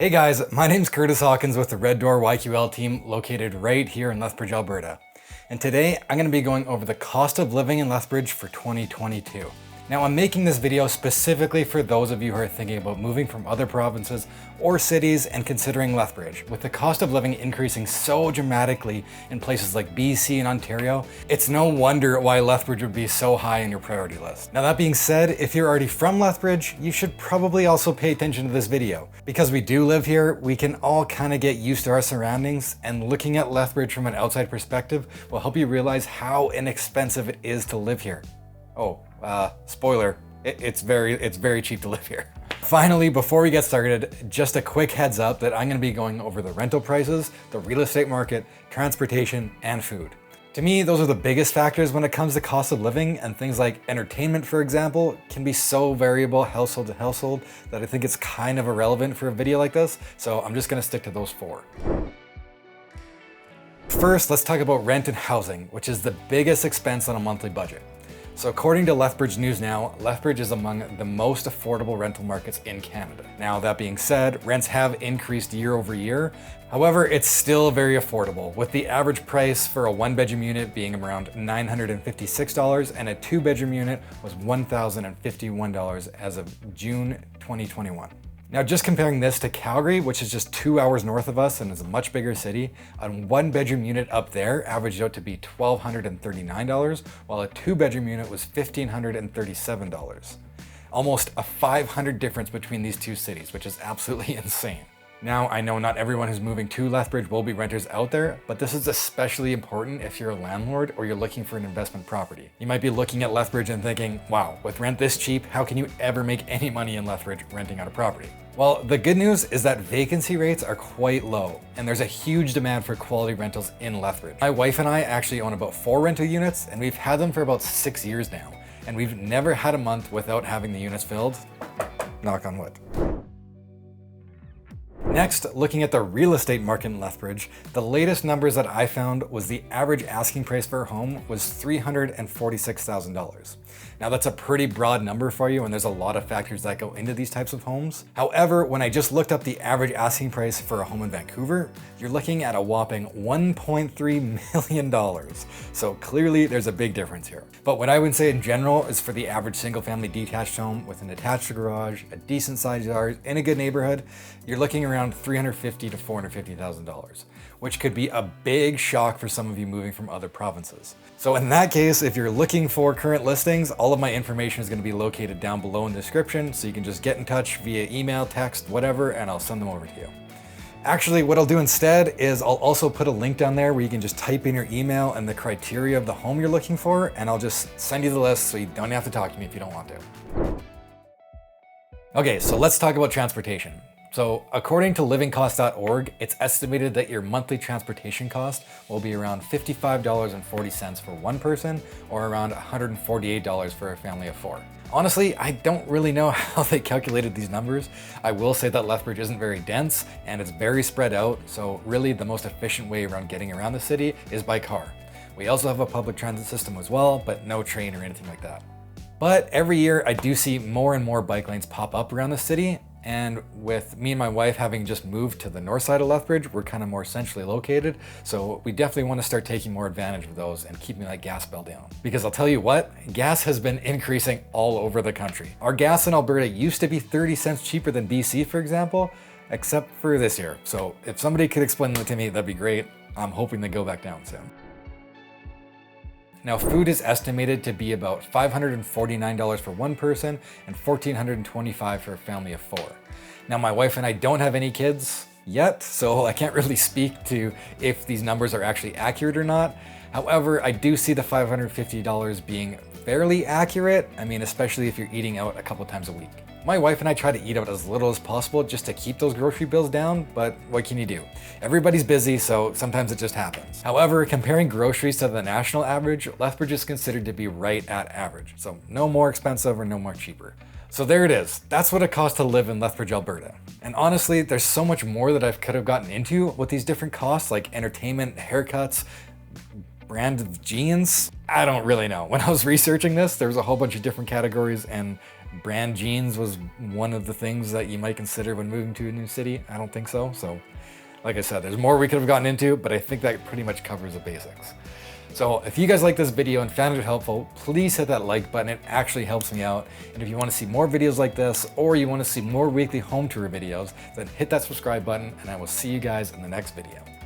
Hey guys, my name's Kurtis Hawkins with the Red Door YQL team located right here in Lethbridge, Alberta. And today I'm going to be going over the cost of living in Lethbridge for 2022. Now I'm making this video specifically for those of you who are thinking about moving from other provinces or cities and considering Lethbridge. With the cost of living increasing so dramatically in places like BC and Ontario, it's no wonder why Lethbridge would be so high on your priority list. Now that being said, if you're already from Lethbridge, you should probably also pay attention to this video. Because we do live here, we can all kind of get used to our surroundings, and looking at Lethbridge from an outside perspective will help you realize how inexpensive it is to live here. Oh, spoiler, it's very cheap to live here. Finally, before we get started, just a quick heads up that I'm going to be going over the rental prices, the real estate market, transportation, and food. To me, those are the biggest factors when it comes to cost of living, and things like entertainment, for example, can be so variable household to household that I think it's kind of irrelevant for a video like this, so I'm just going to stick to those four. First, let's talk about rent and housing, which is the biggest expense on a monthly budget. So according to Lethbridge News Now, Lethbridge is among the most affordable rental markets in Canada. Now that being said, rents have increased year over year. However, it's still very affordable, with the average price for a one-bedroom unit being around $956 and a two-bedroom unit was $1,051 as of June 2021. Now, just comparing this to Calgary, which is just 2 hours north of us and is a much bigger city, a one-bedroom unit up there averaged out to be $1,239, while a two-bedroom unit was $1,537. Almost a 500 difference between these two cities, which is absolutely insane. Now, I know not everyone who's moving to Lethbridge will be renters out there, but this is especially important if you're a landlord or you're looking for an investment property. You might be looking at Lethbridge and thinking, wow, with rent this cheap, how can you ever make any money in Lethbridge renting out a property? Well, the good news is that vacancy rates are quite low, and there's a huge demand for quality rentals in Lethbridge. My wife and I actually own about 4 rental units, and we've had them for about 6 years now, and we've never had a month without having the units filled. Knock on wood. Next, looking at the real estate market in Lethbridge, the latest numbers that I found was the average asking price for a home was $346,000. Now that's a pretty broad number for you, and there's a lot of factors that go into these types of homes. However, when I just looked up the average asking price for a home in Vancouver, you're looking at a whopping $1.3 million. So clearly there's a big difference here. But what I would say in general is for the average single family detached home with an attached garage, a decent sized yard, in a good neighborhood, you're looking around $350,000 to $450,000, which could be a big shock for some of you moving from other provinces. So in that case, if you're looking for current listings, all of my information is going to be located down below in the description, so you can just get in touch via email, text, whatever, and I'll send them over to you. Actually, what I'll do instead is I'll also put a link down there where you can just type in your email and the criteria of the home you're looking for, and I'll just send you the list so you don't have to talk to me if you don't want to. Okay, so let's talk about transportation. So according to livingcost.org, it's estimated that your monthly transportation cost will be around $55.40 for one person, or around $148 for a family of 4. Honestly, I don't really know how they calculated these numbers. I will say that Lethbridge isn't very dense and it's very spread out, so really the most efficient way around getting around the city is by car. We also have a public transit system as well, but no train or anything like that. But every year I do see more and more bike lanes pop up around the city, and with me and my wife having just moved to the north side of Lethbridge, we're kind of more centrally located, so we definitely want to start taking more advantage of those and keeping that gas bill down. Because I'll tell you what, gas has been increasing all over the country. Our gas in Alberta used to be 30 cents cheaper than BC, for example, except for this year. So if somebody could explain that to me, that'd be great. I'm hoping they go back down soon. Now, food is estimated to be about $549 for one person and $1,425 for a family of 4. Now, my wife and I don't have any kids yet, so I can't really speak to if these numbers are actually accurate or not. However, I do see the $550 being fairly accurate. I mean, especially if you're eating out a couple times a week. My wife and I try to eat out as little as possible just to keep those grocery bills down, but what can you do? Everybody's busy, so sometimes it just happens. However, comparing groceries to the national average, Lethbridge is considered to be right at average, so no more expensive or no more cheaper. So there it is. That's what it costs to live in Lethbridge, Alberta. And honestly, there's so much more that I could have gotten into with these different costs, like entertainment, haircuts, brand of jeans. I don't really know. When I was researching this, there was a whole bunch of different categories, and brand jeans was one of the things that you might consider when moving to a new city. I don't think so. So like I said, there's more we could have gotten into, but I think that pretty much covers the basics. So if you guys like this video and found it helpful, please hit that like button. It actually helps me out. And if you want to see more videos like this, or you want to see more weekly home tour videos, then hit that subscribe button, and I will see you guys in the next video.